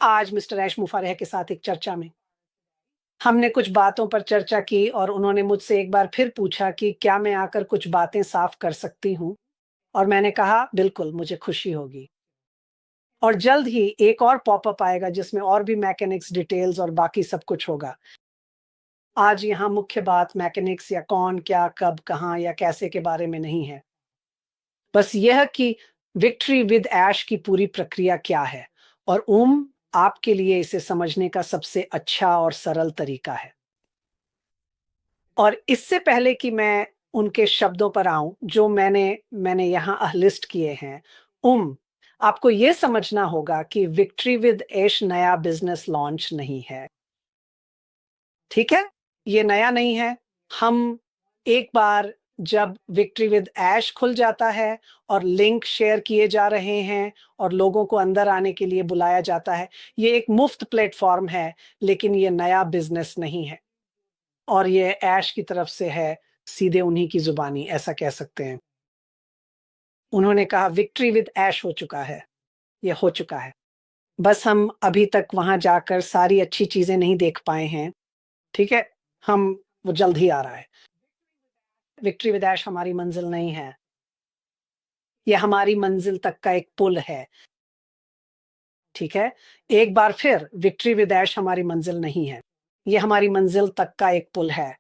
आज मिस्टर ऐश मुफारेह के साथ एक चर्चा में। हमने कुछ बातों पर चर्चा की और उन्होंने मुझसे एक बार फिर पूछा कि क्या मैं आकर कुछ बातें साफ कर सकती हूँ? और मैंने कहा, "बिल्कुल, मुझे खुशी होगी।" और जल्द ही एक और पॉपअप आएगा जिसमें और भी मैकेनिक्स डिटेल्स और बाकी सब कुछ होगा। आज यहाँ मुख्य बात मैकेनिक्स या कौन, क्या, कब, कहाँ या कैसे के बारे में नहीं है। बस यह कि विक्ट्री विद ऐश की पूरी प्रक्रिया क्या है और आपके लिए इसे समझने का सबसे अच्छा और सरल तरीका है। और इससे पहले कि मैं उनके शब्दों पर आऊं जो मैंने यहाँ लिस्ट किए हैं, आपको यह समझना होगा कि विक्ट्री विद ऐश नया बिजनेस लॉन्च नहीं है। ठीक है? ये नया नहीं है। हम एक बार जब विक्ट्री विद ऐश खुल जाता है और लिंक शेयर किए जा रहे हैं और लोगों को अंदर आने के लिए बुलाया जाता है, ये एक मुफ्त प्लेटफ़ॉर्म है, लेकिन ये नया बिज़नेस नहीं है और ये ऐश की तरफ से है, सीधे उन्हीं की ज़ुबानी, ऐसा कह सकते हैं। उन्होंने कहा विक्ट्री विद ऐश हो चुका है, ये हो चुका है। बस हम अभी तक वहाँ जाकर सारी अच्छी चीज़ें नहीं देख पाए हैं, ठीक है? वो जल्द ही आ रहा है। विक्ट्री विद ऐश हमारी मंज़िल नहीं है। ये हमारी मंज़िल तक का एक पुल है, ठीक है? एक बार फिर विक्ट्री विद ऐश हमारी मंज़िल नहीं है। ये हमारी मंज़िल तक का एक पुल है।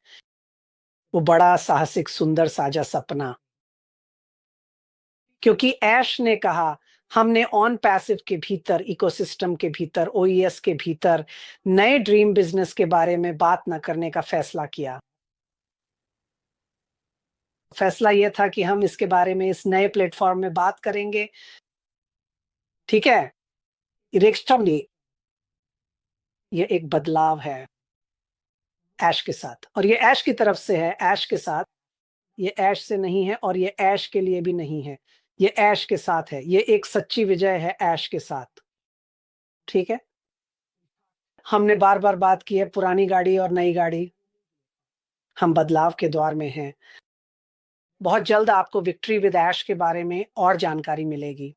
वो बड़ा साहसिक सुंदर साझा सपना। क्योंकि ऐश ने कहा, हमने ऑन पैसिव के भीतर, इकोसिस्टम के भीतर, ओईएस के भीतर नए ड्रीम बिज़नेस के बारे में बात न करने का फैसला किया। फैसला ये था कि हम इसके बारे में इस नए प्लेटफ़ॉर्म में बात करेंगे, ठीक है? रिक्शमली ये एक बदलाव है ऐश के साथ और ये ऐश की तरफ से है, ऐश के साथ, ये ऐश से नहीं है और ये ऐश के लिए भी नहीं है। ये ऐश के साथ है, ये एक सच्ची विजय है ऐश के साथ, ठीक है? हमने बार-बार बात की है पुरानी गाड़ी और नई गाड़ी, हम बदलाव के दौर में हैं। बहुत जल्द आपको विक्ट्री विद ऐश के बारे में और जानकारी मिलेगी।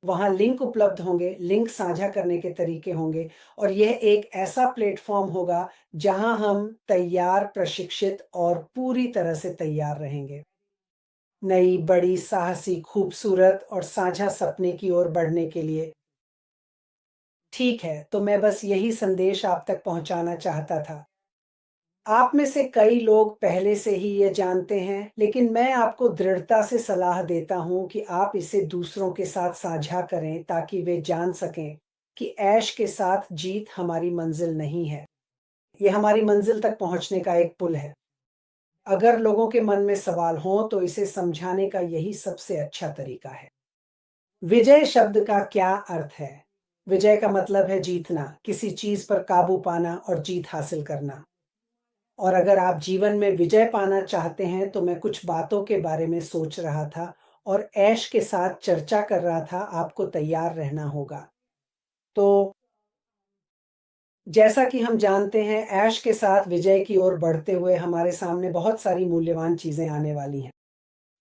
वहाँ लिंक उपलब्ध होंगे, लिंक साझा करने के तरीके होंगे और यह एक ऐसा प्लेटफ़ॉर्म होगा जहाँ हम तैयार, प्रशिक्षित और पूरी तरह से तैयार रहेंगे। नई, बड़ी, साहसी, खूबसूरत और साझा सपने की ओर बढ़ने के लिए। ठीक है, तो मैं बस यही संदेश आप तक पहुँचाना चाहता था। आप में से कई लोग पहले से ही ये जानते हैं, लेकिन मैं आपको दृढ़ता से सलाह देता हूँ कि आप इसे दूसरों के साथ साझा करें ताकि वे जान सकें कि ऐश के साथ जीत हमारी मंजिल नहीं है। ये हमारी मंजिल तक पहुँचने का एक पुल है। अगर लोगों के मन में सवाल हों तो इसे समझाने का यही सबसे अच्छा तरीका है। विजय शब्द का क्या अर्थ है? विजय का मतलब है जीतना, किसी चीज़ पर काबू पाना और जीत हासिल करना। और अगर आप जीवन में विजय पाना चाहते हैं तो मैं कुछ बातों के बारे में सोच रहा था और ऐश के साथ चर्चा कर रहा था, आपको तैयार रहना होगा। तो जैसा कि हम जानते हैं, ऐश के साथ विजय की ओर बढ़ते हुए हमारे सामने बहुत सारी मूल्यवान चीज़ें आने वाली हैं।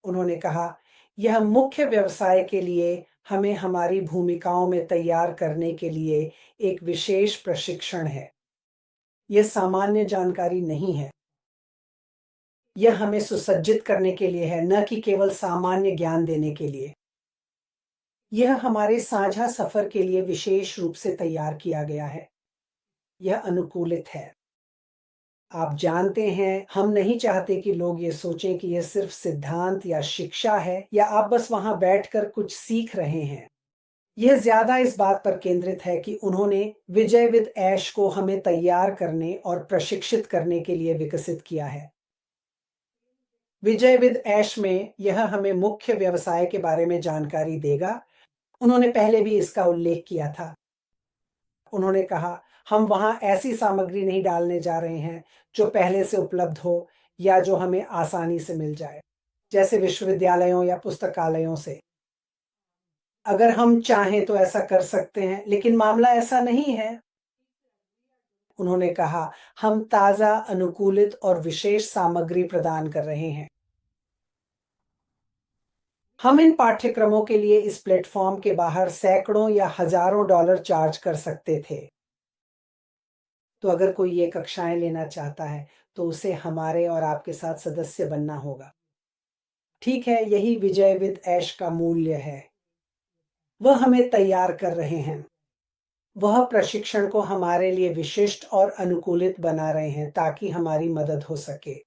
उन्होंने कहा, यह मुख्य व्यवसाय के लिए हमें हमारी भूमिकाओं में तैयार करने के लिए एक विशेष प्रशिक्षण है। यह सामान्य जानकारी नहीं है। यह हमें सुसज्जित करने के लिए है, न कि केवल सामान्य ज्ञान देने के लिए। यह हमारे साझा सफर के लिए विशेष रूप से तैयार किया गया है। यह अनुकूलित है। आप जानते हैं, हम नहीं चाहते कि लोग ये सोचें कि यह सिर्फ सिद्धांत या शिक्षा है या आप बस वहाँ बैठकर कुछ सीख रहे हैं। यह ज़्यादा इस बात पर केंद्रित है कि उन्होंने विजय विद ऐश को हमें तैयार करने और प्रशिक्षित करने के लिए विकसित किया है। विजय विद ऐश में यह हमें मुख्य व्यवसाय के बारे में जानकारी देगा। उन्होंने पहले भी इसका उल्लेख किया था। उन्होंने कहा, हम वहाँ ऐसी सामग्री नहीं डालने जा रहे हैं जो पहले से उपलब्ध हो या जो हमें आसानी से मिल जाए, जैसे विश्वविद्यालयों या पुस्तकालयों से। अगर हम चाहें तो ऐसा कर सकते हैं, लेकिन मामला ऐसा नहीं है। उन्होंने कहा, हम ताज़ा, अनुकूलित और विशेष सामग्री प्रदान कर रहे हैं। हम इन पाठ्यक्रमों के लिए इस प्लेटफॉर्म के बाहर सैकड़ों या हजारों डॉलर चार्ज कर सकते थे। तो अगर कोई ये कक्षाएं लेना चाहता है, तो उसे हमारे और आपके साथ सदस्य बनना होगा। ठीक है, यही विजय विद ऐश का मूल्य है। वह हमें तैयार कर रहे हैं। वह प्रशिक्षण को हमारे लिए विशिष्ट और अनुकूलित बना रहे हैं ताकि हमारी मदद हो सके।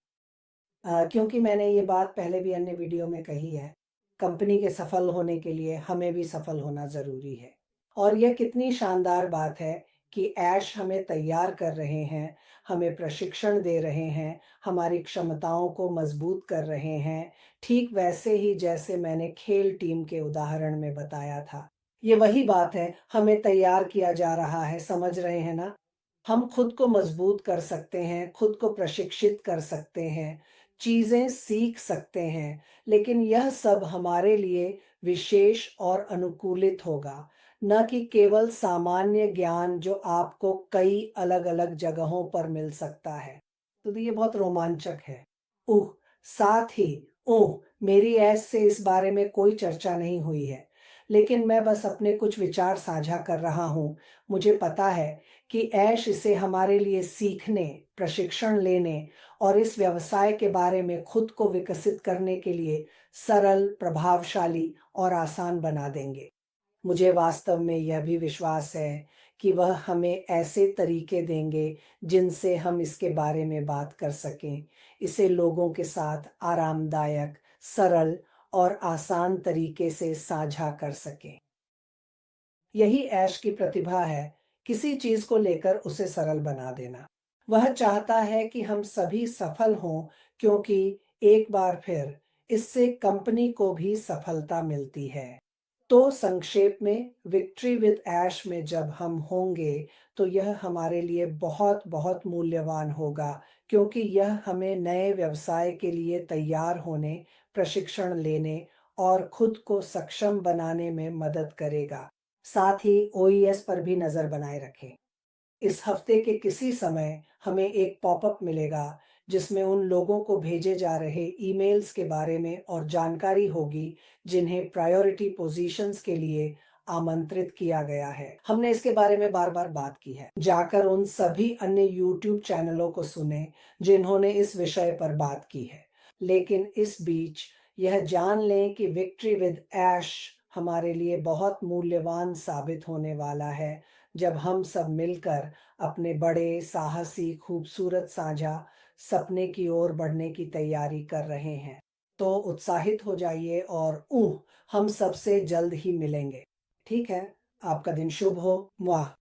क्योंकि मैंने ये बात पहले भी अन्य वीडियो में कही है, कंपनी के सफल होने के लिए हमें भी सफल होना ज़रूरी है। और यह कितनी शानदार बात है कि ऐश हमें तैयार कर रहे हैं, हमें प्रशिक्षण दे रहे हैं, हमारी क्षमताओं को मजबूत कर रहे हैं, ठीक वैसे ही जैसे मैंने खेल टीम के उदाहरण में बताया था। ये वही बात है, हमें तैयार किया जा रहा है, समझ रहे हैं ना? हम खुद को मजबूत कर सकते हैं, खुद को प्रशिक्षित कर सकते हैं, चीज़ें सीख सकते हैं, लेकिन यह सब हमारे लिए विशेष और अनुकूलित होगा, न कि केवल सामान्य ज्ञान जो आपको कई अलग-अलग जगहों पर मिल सकता है। तो ये बहुत रोमांचक है। ओह! साथ ही ओह! मेरी ऐस से इस बारे में कोई चर्चा नहीं हुई है, लेकिन मैं बस अपने कुछ विचार साझा कर रहा हूँ। मुझे पता है कि ऐश इसे हमारे लिए सीखने, प्रशिक्षण लेने और इस व्यवसाय के बारे में खुद को विकसित करने के लिए सरल, प्रभावशाली और आसान बना देंगे। मुझे वास्तव में यह भी विश्वास है कि वह हमें ऐसे तरीके देंगे जिनसे हम इसके बारे में बात कर सकें, इसे लोगों के साथ आरामदायक, सरल और आसान तरीके से साझा कर सकें। यही ऐश की प्रतिभा है, किसी चीज़ को लेकर उसे सरल बना देना। वह चाहता है कि हम सभी सफल हों, क्योंकि एक बार फिर इससे कंपनी को भी सफलता मिलती है। तो संक्षेप में विक्ट्री विद ऐश में जब हम होंगे, तो यह हमारे लिए बहुत-बहुत मूल्यवान होगा, क्योंकि यह हमें नए व्यवसाय के लिए तैयार होने, प्रशिक्षण लेने और खुद को सक्षम बनाने में मदद करेगा। साथ ही ओईएस पर भी नज़र बनाए रखें। इस हफ्ते के किसी समय हमें एक पॉपअप मिलेगा जिसमें उन लोगों को भेजे जा रहे ईमेल्स के बारे में और जानकारी होगी जिन्हें प्रायोरिटी पोजीशंस के लिए आमंत्रित किया गया है। हमने इसके बारे में बार-बार बात की है। जाकर उन सभी अन्य यूट्यूब चैनलों को सुने जिन्होंने इस विषय पर बात की है। लेकिन इस बीच यह जान लें कि विक्ट्री विद ऐश हमारे लिए बहुत मूल्यवान साबित होने वाला है जब हम सब मिलकर अपने बड़े, साहसी, खूबसूरत साझा सपने की ओर बढ़ने की तैयारी कर रहे हैं। तो उत्साहित हो जाइए और हम सबसे जल्द ही मिलेंगे। ठीक है? आपका दिन शुभ हो। वाह!